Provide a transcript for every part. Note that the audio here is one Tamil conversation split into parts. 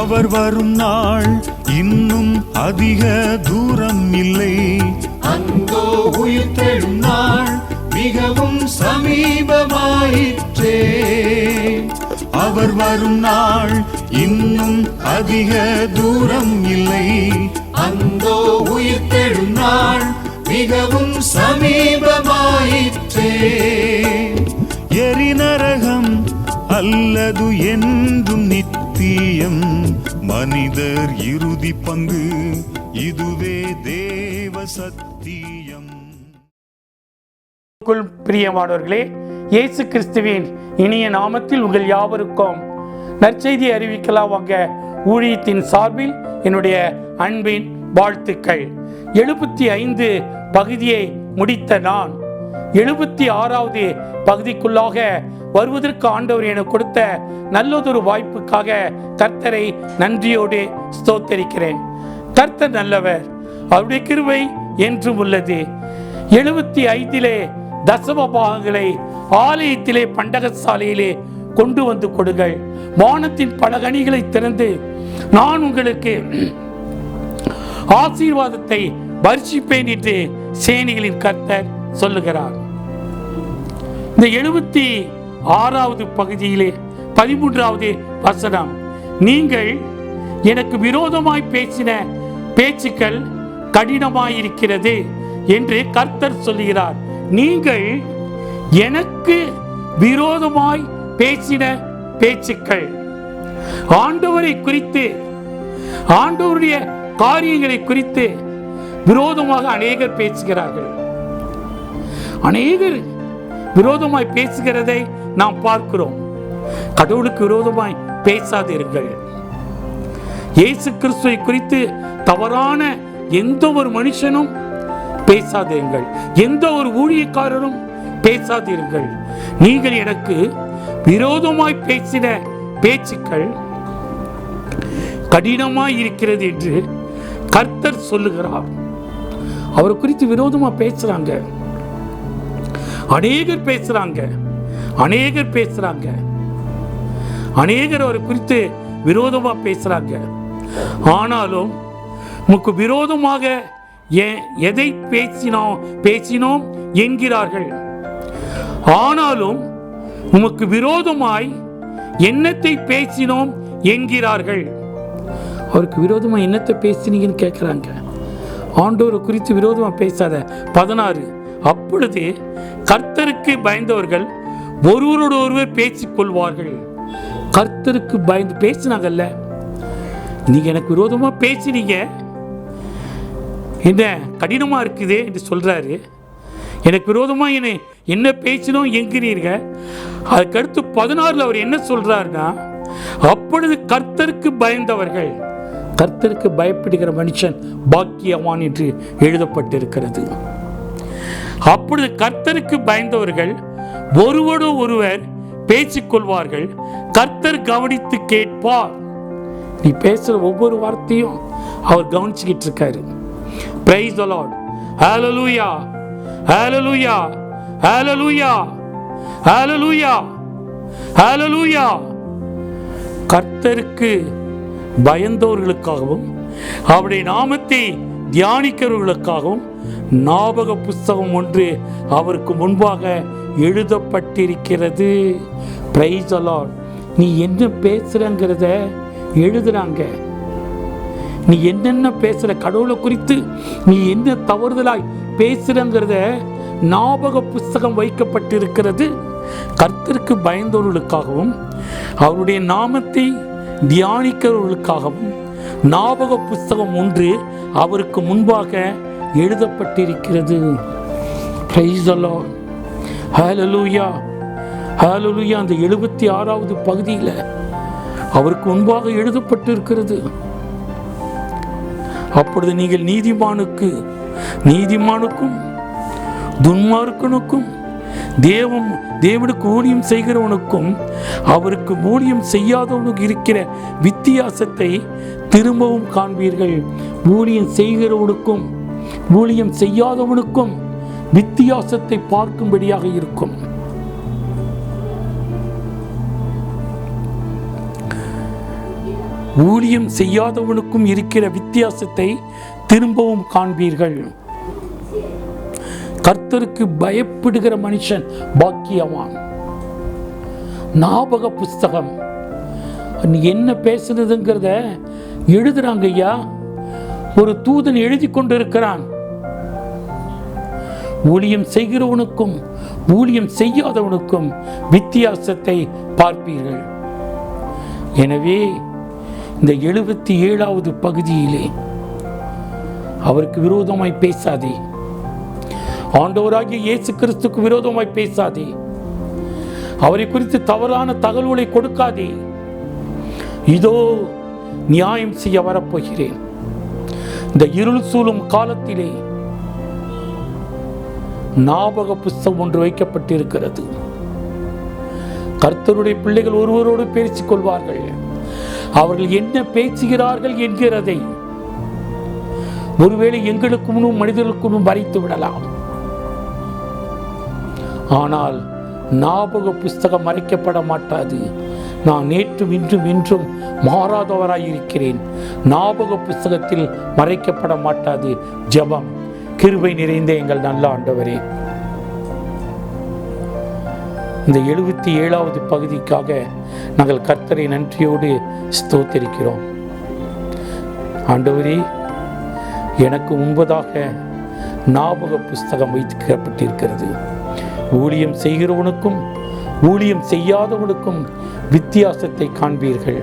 அவர் வரும் நாள் இன்னும் அதிக தூரம் இல்லை. அந்தோ உயிர்த்தெழும் நாள் மிகவும் சமீபமாயிற்றே. அவர் வரும் நாள் இன்னும் அதிக தூரம் இல்லை. அந்தோ உயிர்த்தெழும் நாள் மிகவும் சமீபமாயிற்றே. எரிநரகம் அல்லது என்றும் நித்தியம், மனிதர் இறுதி பங்கு, இதுவே தேவ சத்தியம். பிரியமானவர்களே, இயேசு கிறிஸ்துவின் இனிய நாமத்தில் உங்கள் யாவருக்கும் நற்செய்தி அறிவிக்கலாம் வாங்க ஊழியத்தின் சார்பில் என்னுடைய அன்பின் வாழ்த்துக்கள். 75 பகுதியை முடித்த நான் 76வது பகுதிக்குள்ளாக வருவதற்கு ஆண்டவர் எனக்கு கொடுத்த நல்லதொரு வாய்ப்புக்காக கர்த்தரை நன்றியோடு ஸ்தோத்தரிக்கிறேன். கர்த்தர் நல்லவர், அவருடைய கிருபை என்றும் உள்ளது. 75 தசம பாகங்களை ஆலயத்திலே பண்டகசாலையிலே கொண்டு வந்து கொடுங்கள். வானத்தின் பல கனிகளை திறந்து நான் உங்களுக்கு ஆசீர்வாதத்தை வர்ஷிப்பேன் என்று சேனைகளின் கர்த்தர் சொல்லுகிறார். இந்த 76வது பகுதியிலே 13வது வசனம், நீங்கள் எனக்கு விரோதமாய் பேசின பேச்சுக்கள் கடினமாயிருக்கிறது என்று கர்த்தர் சொல்லுகிறார். நீங்கள் எனக்கு விரோதமாய் பேசின பேச்சுக்கள், ஆண்டவரை குறித்து, ஆண்டவருடைய காரியங்களை குறித்து விரோதமாக அநேகர் பேசுகிறார்கள். அநேகர் விரோதமாய் பேசுகிறதை நாம் பார்க்கிறோம். கடவுளுக்கு விரோதமாய் பேசாதீர்கள். இயேசு கிறிஸ்துவை குறித்து தவறான எந்த ஒரு மனுஷனும் பேசாதீர்கள், எந்த ஒரு ஊழியக்காரரும் பேசாதீர்கள். நீங்கள் எனக்கு விரோதமாய் பேசின பேச்சுக்கள் கடினமாய் இருக்கிறது என்று கர்த்தர் சொல்லுகிறார். அவரை குறித்து விரோதமா பேசுறாங்க, அநேகர் பேசுறாங்க, அநேகர் பேசுறாங்க, அநேகர் அவரை குறித்து விரோதமா பேசுறாங்க. ஆனாலும் உமக்கு விரோதமாக எதை பேசினோம் என்கிறார்கள். ஆனாலும் உமக்கு விரோதமாய் என்னத்தை பேசினோம் என்கிறார்கள். அவருக்கு விரோதமா என்னத்தை பேசினீங்கன்னு கேட்கிறாங்க. ஆண்டவரை குறித்து விரோதமா பேசாத. 16, அப்பொழுது கர்த்தருக்கு பயந்தவர்கள் ஒருவரோடு ஒருவர் பேசிக் கொள்வார்கள். கர்த்தருக்கு பயந்து பேசினாங்கல்ல, நீங்க எனக்கு விரோதமா பேசினீங்க, என்ன கடினமா இருக்குது என்று சொல்றாரு. எனக்கு விரோதமா என்ன பேசினோம் என்கிறீர்கள். அதுக்கடுத்து 16 அவர் என்ன சொல்றாருன்னா, அப்பொழுது கர்த்தருக்கு பயந்தவர்கள், கர்த்தருக்கு பயப்படுகிற மனுஷன் பாக்கியவான் என்று எழுதப்பட்டிருக்கிறது. அப்பொழுது கர்த்தருக்கு பயந்தவர்கள் ஒருவரோடு ஒருவர் பேசிக்கொள்வார்கள், கர்த்தர் கவனித்து கேட்பார். நீ பேசுற ஒவ்வொரு வார்த்தையும் அவர் கவனிச்சுக்கிட்டு இருக்காரு. Praise the Lord. Hallelujah. Hallelujah. Hallelujah. Hallelujah. Hallelujah. கர்த்தருக்கு பயந்தவர்களுக்காகவும் அவருடைய நாமத்தை தியானிக்கிறவர்களுக்காகவும் ஞாபக புஸ்தகம் ஒன்று அவருக்கு முன்பாக எழுதப்பட்டிருக்கிறது. Praise the Lord. நீ என்ன பேசுறங்கிறத எழுதுறாங்க. நீ என்னென்ன பேசுற, கடவுளை குறித்து நீ என்ன தவறுதலாய் பேசுறங்கிறத ஞாபக புஸ்தகம் வைக்கப்பட்டிருக்கிறது. கர்த்தருக்கு பயந்தவர்களுக்காகவும் அவருடைய நாமத்தை தியானிக்கிறவர்களுக்காகவும் ஞாபக புஸ்தகம் ஒன்று அவருக்கு முன்பாக எழுதப்பட்டிருக்கிறது. Praise the Lord. Hallelujah. Hallelujah. அந்த 76வது பகுதியில் அவருக்கு முன்பாக எழுதப்பட்டிருக்கிறது. அப்பொழுது நீங்கள் நீதிமானுக்கும் துன்மார்க்கனுக்கும் தேவனுக்கு ஊழியம் செய்கிறவனுக்கும் அவருக்கு ஊழியம் செய்யாதவனுக்கு இருக்கிற வித்தியாசத்தை திரும்பவும் காண்பீர்கள். ஊழியம் செய்கிறவனுக்கும் ஊழியம் செய்யாதவனுக்கும் வித்தியாசத்தை பார்க்கும்படியாக இருக்கும். ஊழியம் செய்யாதவனுக்கும் இருக்கிற வித்தியாசத்தை திரும்பவும் காண்பீர்கள். கர்த்தருக்கு பயப்படுகிற மனுஷன் பாக்கியவான். ஞாபக புஸ்தகம் என்ன பேசுனதுங்கிறத எழுதுறாங்க ஐயா. ஒரு தூதன் எழுதி கொண்டிருக்கிறான். ஊழியம் செய்கிறவனுக்கும் ஊழியம் செய்யாதவனுக்கும் வித்தியாசத்தை பார்ப்பீர்கள். எனவே இந்த 77வது பகுதியிலே அவருக்கு விரோதமாய் பேசாதே. ஆண்டவராகிய இயேசு கிறிஸ்துக்கு விரோதமாய் பேசாதே. அவரை குறித்து தவறான தகவல்களை கொடுக்காதே. இதோ நியாயம் செய்ய வரப்போகிறேன். இந்த இருள் சூழும் காலத்திலே ஞாபக புஸ்தகம் ஒன்று வைக்கப்பட்டிருக்கிறது. கர்த்தருடைய பிள்ளைகள் ஒருவரோடு பேசிக் கொள்வார்கள். அவர்கள் என்ன பேசுகிறார்கள் என்கிறதை ஒருவேளை எங்களுக்கு முன்னும் மனிதர்களுக்கு முன்னும் வரைத்து விடலாம். ஆனால் ஞாபக புஸ்தகம் மறைக்கப்பட மாட்டாது. நான் நேற்றும் இன்றும் இன்றும் மாறாதவராயிருக்கிறேன். ஞாபக புஸ்தகத்தில் மறைக்கப்பட மாட்டாது. ஜெபம். கிருபை நிறைந்த எங்கள் நல்ல ஆண்டவரே, இந்த 77வது பகுதிக்காக நாங்கள் கர்த்தரை நன்றியோடு ஸ்தோத்திரிக்கிறோம். ஆண்டவரே, எனக்கு முன்பதாக ஞாபக புஸ்தகம் வைக்கப்பட்டிருக்கிறது. ஊழியம் செய்கிறவனுக்கும் ஊழியம் செய்யாதவனுக்கும் வித்தியாசத்தை காண்பீர்கள்.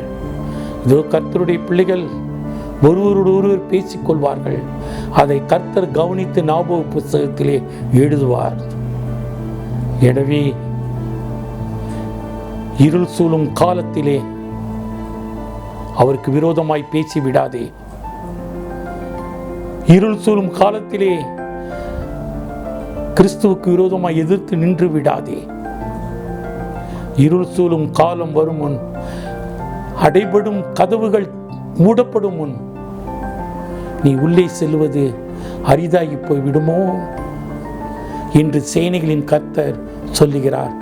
இதோ கர்த்தருடைய பிள்ளைகள் ஒருவரோடு ஒருவர் பேசிக்கொள்வார்கள். அதை கர்த்தர் கவனித்து ஞாபக புஸ்தகத்திலே எழுதுவார். எனவே இருள் சூழும் காலத்திலே அவருக்கு விரோதமாய் பேசிவிடாதே. இருள் சூழும் காலத்திலே கிறிஸ்துவுக்கு விரோதமாய் எதிர்த்து நின்று விடாதே. இருள் சூழும் காலம் வரும் முன், அடைபடும் கதவுகள் மூடப்படும் முன் நீ உள்ளே செல்வது அரிதாகி போய்விடுமோ என்று சேனைகளின் கர்த்தர் சொல்லுகிறார்.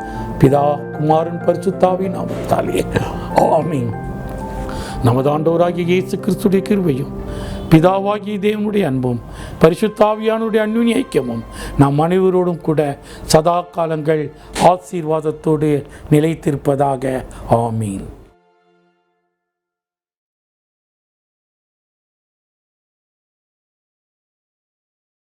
பிதா, குமாரன், பரிசுத்தாவின் நாமத்தாலே ஆமென். நமது ஆண்டவராகிய இயேசு கிறிஸ்துடைய கிருபையும் பிதாவாகிய தேவனுடைய அன்பும் பரிசுத்தாவியானுடைய அன்பின் ஐக்கியமும் நம் அனைவரோடும் கூட சதா காலங்கள் ஆசீர்வாதத்தோடு நிலைத்திருப்பதாக. ஆமீன்.